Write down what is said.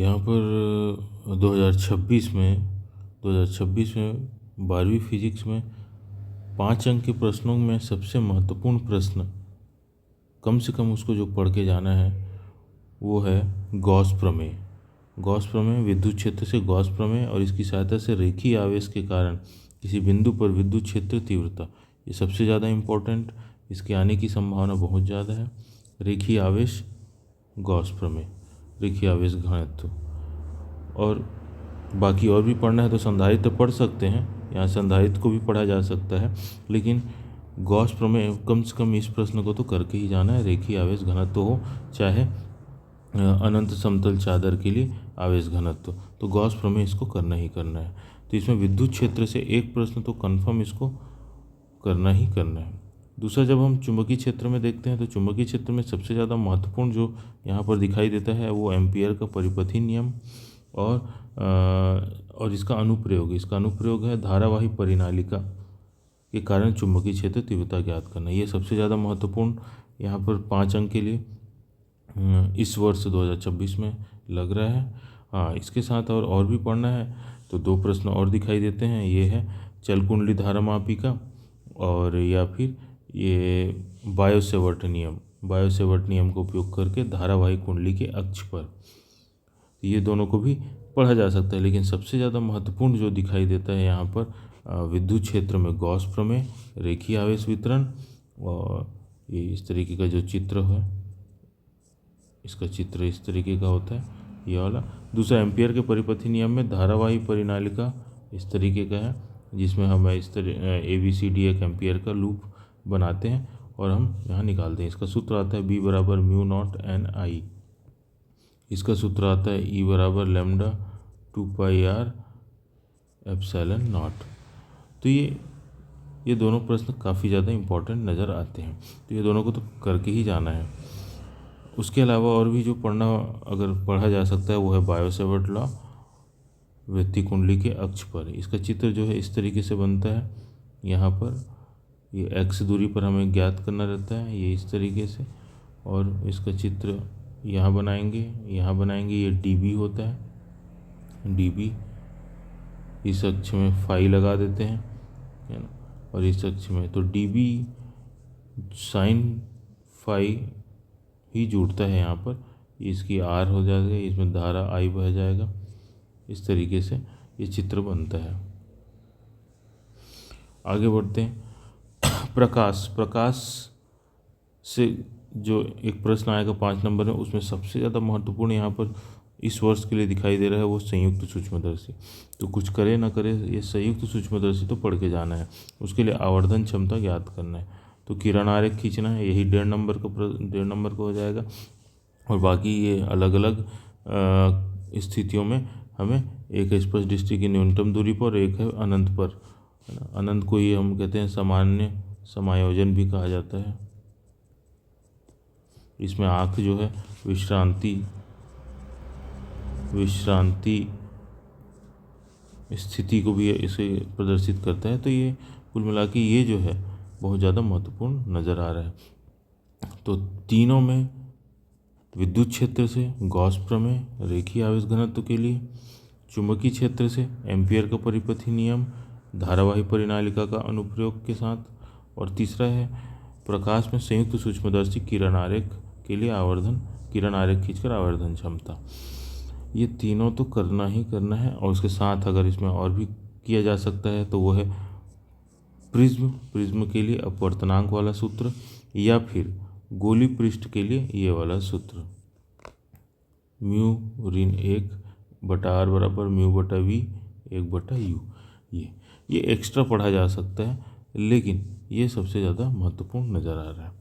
यहाँ पर 2026 में 12वीं फिजिक्स में 5 अंक के प्रश्नों में सबसे महत्वपूर्ण प्रश्न, कम से कम उसको जो पढ़ के जाना है वो है गॉस प्रमेय। गॉस प्रमेय विद्युत क्षेत्र से गॉस प्रमेय और इसकी सहायता से रेखीय आवेश के कारण किसी बिंदु पर विद्युत क्षेत्र तीव्रता, ये सबसे ज़्यादा इम्पोर्टेंट, इसके आने की संभावना बहुत ज़्यादा है। रेखीय आवेश गॉस प्रमेय, रेखीय आवेश घनत्व, और बाकी और भी पढ़ना है तो संधारित्र पढ़ सकते हैं, यहाँ संधारित्र को भी पढ़ा जा सकता है, लेकिन गॉस प्रमेय कम से कम इस प्रश्न को तो करके ही जाना है। रेखीय आवेश घनत्व हो चाहे अनंत समतल चादर के लिए आवेश घनत्व, तो गॉस प्रमेय इसको करना ही करना है। तो इसमें विद्युत क्षेत्र से एक प्रश्न तो कन्फर्म इसको करना ही करना है। दूसरा, जब हम चुंबकीय क्षेत्र में देखते हैं तो चुंबकीय क्षेत्र में सबसे ज़्यादा महत्वपूर्ण जो यहाँ पर दिखाई देता है वो एम्पियर का परिपथी नियम और इसका अनुप्रयोग है धारावाही परिनालिका के कारण चुंबकीय क्षेत्र तीव्रता ज्ञात करना। ये सबसे ज़्यादा महत्वपूर्ण यहाँ पर 5 अंक के लिए इस वर्ष 2026 में लग रहा है। हाँ, इसके साथ और भी पढ़ना है तो 2 प्रश्न और दिखाई देते हैं, ये है चल कुंडली धारा मापिका और या फिर ये बायो-सेवर्ट नियम का उपयोग करके धारावाही कुंडली के अक्ष पर, ये दोनों को भी पढ़ा जा सकता है। लेकिन सबसे ज़्यादा महत्वपूर्ण जो दिखाई देता है यहाँ पर विद्युत क्षेत्र में गॉस प्रमेय, रेखीय आवेश वितरण, और ये इस तरीके का जो चित्र है, इसका चित्र इस तरीके का होता है ये वाला। दूसरा, एम्पियर के परिपथी नियम में धारावाही परिनालिका इस तरीके का है, जिसमें हम इस तरह ABCD एक एम्पियर का लूप बनाते हैं और हम यहाँ निकालते हैं। इसका सूत्र आता है B बराबर म्यू नॉट NI, इसका सूत्र आता है E बराबर lambda 2 pi R epsilon not. तो ये दोनों प्रश्न काफ़ी ज़्यादा इम्पोर्टेंट नज़र आते हैं, तो ये दोनों को तो करके ही जाना है। उसके अलावा और भी जो अगर पढ़ा जा सकता है वो है बायो-सेवर्ट लॉ, वृत्तीय कुंडली के अक्ष पर। इसका चित्र जो है इस तरीके से बनता है, यहाँ पर ये x दूरी पर हमें ज्ञात करना रहता है, ये इस तरीके से, और इसका चित्र यहाँ बनाएंगे, ये dB होता है, dB इस अक्ष में फाई लगा देते हैं, है ना, और इस अक्ष में तो dB साइन फाई ही जुड़ता है यहाँ पर, इसकी R हो जाएगा, इसमें धारा I बह जाएगा, इस तरीके से ये चित्र बनता है। आगे बढ़ते हैं। प्रकाश से जो एक प्रश्न आएगा 5 नंबर में, उसमें सबसे ज़्यादा महत्वपूर्ण यहाँ पर इस वर्ष के लिए दिखाई दे रहा है वो संयुक्त सूक्ष्मदर्शी। तो कुछ करे ना करे ये संयुक्त सूक्ष्मदर्शी तो पढ़ के जाना है। उसके लिए आवर्धन क्षमता ज्ञात करना है, तो किरण आरेख खींचना है, यही 1.5 नंबर का हो जाएगा। और बाकी ये अलग अलग स्थितियों में हमें एक है स्पर्श दृष्टि की न्यूनतम दूरी पर, एक है अनंत पर, है ना। अनंत को ही हम कहते हैं सामान्य समायोजन भी कहा जाता है। इसमें आँख जो है विश्रांति स्थिति को भी इसे प्रदर्शित करता है। तो ये कुल मिला के ये जो है बहुत ज़्यादा महत्वपूर्ण नज़र आ रहा है। तो तीनों में विद्युत क्षेत्र से गॉस प्रमेय रेखीय आवेश घनत्व के लिए, चुंबकीय क्षेत्र से एम्पियर का परिपथी नियम धारावाही परिनालिका का अनुप्रयोग के साथ, और तीसरा है प्रकाश में संयुक्त सूक्ष्मदर्शी किरण आरेख के लिए किरण आरेख खींचकर आवर्धन क्षमता। ये तीनों तो करना ही करना है। और उसके साथ अगर इसमें और भी किया जा सकता है तो वो है प्रिज्म के लिए अपवर्तनांक वाला सूत्र, या फिर गोली पृष्ठ के लिए ये वाला सूत्र म्यू ऋण 1/r बराबर म्यू बटा V 1/u। ये एक्स्ट्रा पढ़ा जा सकता है, लेकिन ये सबसे ज़्यादा महत्वपूर्ण नज़र आ रहा है।